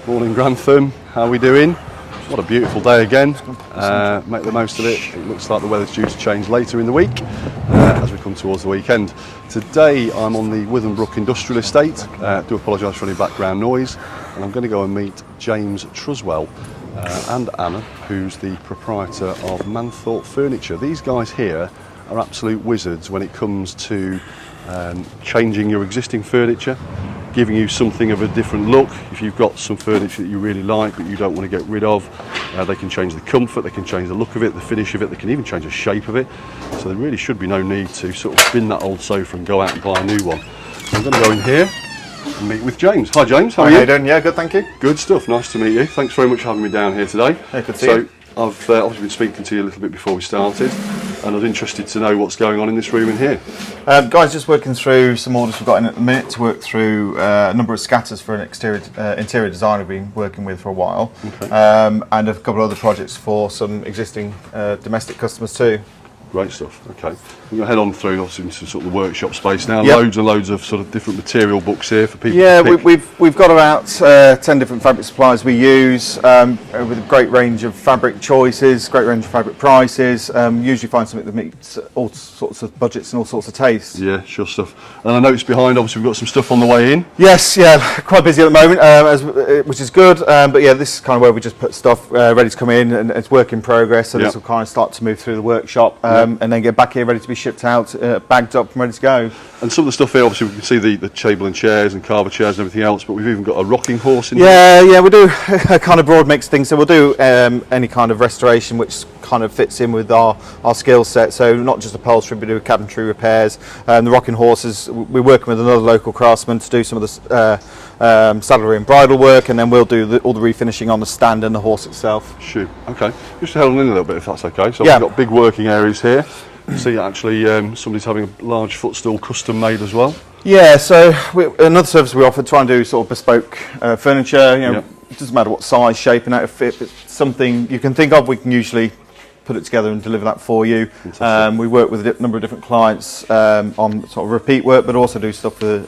Morning Grantham, how are we doing? What a beautiful day again. Make the most of it. It looks like the weather's due to change later in the week as we come towards the weekend. Today I'm on the Withambrook Industrial Estate. Do apologise for any background noise, and I'm going to go and meet James Truswell and Anna, who's the proprietor of Manthorpe Furniture. These guys here are absolute wizards when it comes to changing your existing furniture, giving you something of a different look. If you've got some furniture that you really like but you don't want to get rid of, they can change the comfort, they can change the look of it, the finish of it, they can even change the shape of it. So there really should be no need to sort of bin that old sofa and go out and buy a new one. So I'm going to go in here and meet with James. Hi James, how are you? How you doing? Yeah, good, thank you. Good stuff, nice to meet you. Thanks very much for having me down here today. Yeah, good to see you. I've obviously been speaking to you a little bit before we started, and I was interested to know what's going on in this room in here. Guys, just working through some orders we've got in at the minute to work through a number of scatters for an interior design we've been working with for a while, okay. And a couple of other projects for some existing domestic customers too. Great stuff. Okay, we're going to head on through obviously into sort of the workshop space now. Yep. Loads and loads of sort of different material books here for people. Yeah, to pick. we've got about 10 different fabric suppliers we use with a great range of fabric choices, great range of fabric prices. Usually find something that meets all sorts of budgets and all sorts of tastes. Yeah, sure stuff. And I noticed behind, obviously, we've got some stuff on the way in. Yes, yeah, quite busy at the moment, which is good. But yeah, this is kind of where we just put stuff ready to come in, and it's work in progress. So this will kind of start to move through the workshop. And then get back here ready to be shipped out, bagged up and ready to go. And some of the stuff here, obviously we can see the table and chairs and carver chairs and everything else, but we've even got a rocking horse in here. Yeah, we do a kind of broad mix thing, so we'll do any kind of restoration which kind of fits in with our skill set, so not just upholstery, but we do cabinetry repairs. The rocking horses, we're working with another local craftsman to do some of the saddlery and bridle work, and then we'll do all the refinishing on the stand and the horse itself. Shoot, okay. Just to hold on in a little bit if that's okay. So we've got big working areas here. See, actually, somebody's having a large footstool custom made as well. Yeah, so another service we offer, try and do sort of bespoke furniture. You know, it doesn't matter what size, shape, and how it fit. It's something you can think of. We can usually put it together and deliver that for you. We work with a number of different clients on sort of repeat work, but also do stuff for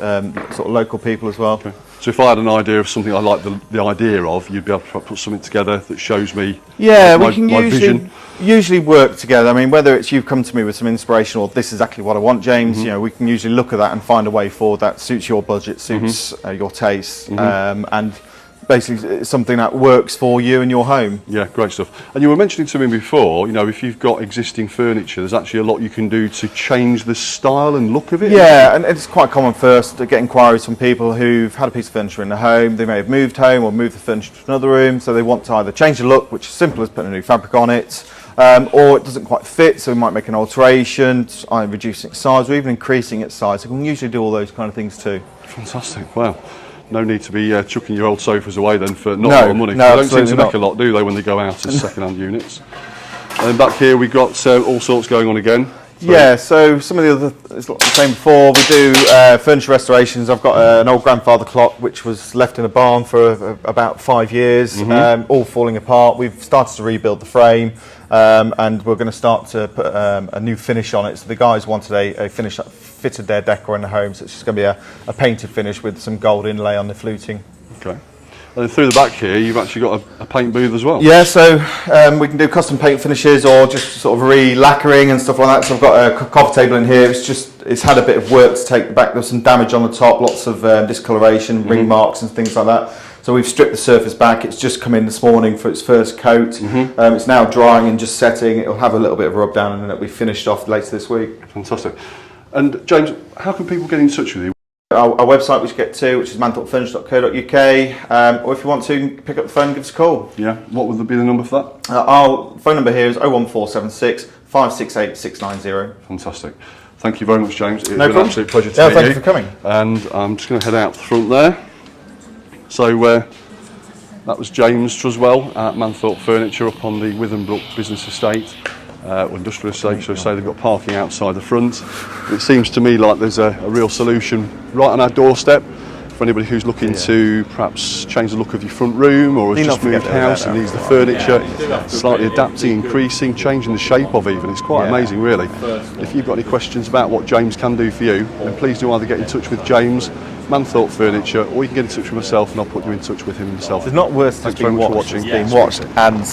sort of local people as well. Okay. So if I had an idea of something I like the idea of, you'd be able to put something together that shows me we can usually work together. I mean, whether it's you've come to me with some inspiration or this is exactly what I want, James, you know, we can usually look at that and find a way forward that suits your budget, suits your taste, and basically it's something that works for you and your home. Yeah, great stuff. And you were mentioning to me before, you know, if you've got existing furniture, there's actually a lot you can do to change the style and look of it. Yeah, and it's quite common first to get inquiries from people who've had a piece of furniture in their home. They may have moved home or moved the furniture to another room, so they want to either change the look, which is simple as putting a new fabric on it, or it doesn't quite fit, so we might make an alteration, either reducing its size or even increasing its size. So we can usually do all those kind of things too. Fantastic, wow. No need to be chucking your old sofas away then for not a lot of money. No, they don't seem to make a lot, do they, when they go out as second-hand units? And then back here we've got all sorts going on again. Yeah, so some of the other, it's like the same before, we do furniture restorations. I've got an old grandfather clock which was left in a barn for about 5 years, all falling apart. We've started to rebuild the frame, and we're going to start to put a new finish on it. So the guys wanted a finish that fitted their decor in the home, so it's just going to be a painted finish with some gold inlay on the fluting. Okay. And then through the back here, you've actually got a paint booth as well. Yeah, so we can do custom paint finishes or just sort of re-lacquering and stuff like that. So I've got a coffee table in here. It's had a bit of work to take the back. There's some damage on the top, lots of discoloration, ring marks and things like that. So we've stripped the surface back. It's just come in this morning for its first coat. It's now drying and just setting. It'll have a little bit of a rub down and then it'll be finished off later this week. Fantastic. And James, how can people get in touch with you? Our website, which you get to, which is manthorpefurniture.co.uk, or if you want to, pick up the phone and give us a call. Yeah, what would be the number for that? Our phone number here is 01476 568 690. Fantastic. Thank you very much, James. It's been an absolute pleasure to meet you. Thank you for coming. And I'm just going to head out the front there. So that was James Truswell at Manthorpe Furniture up on the Withambrook Business Estate. Industrial estate, so say they've got parking outside the front. It seems to me like there's a real solution right on our doorstep for anybody who's looking to perhaps change the look of your front room, or has just moved house and needs the furniture slightly adapting, increasing, changing the shape of even. It's quite amazing really. If you've got any questions about what James can do for you, then please do either get in touch with James Manthorpe Furniture, or you can get in touch with myself and I'll put you in touch with him himself. It's not worse Thanks to very be much for watched. watching. It's being watched and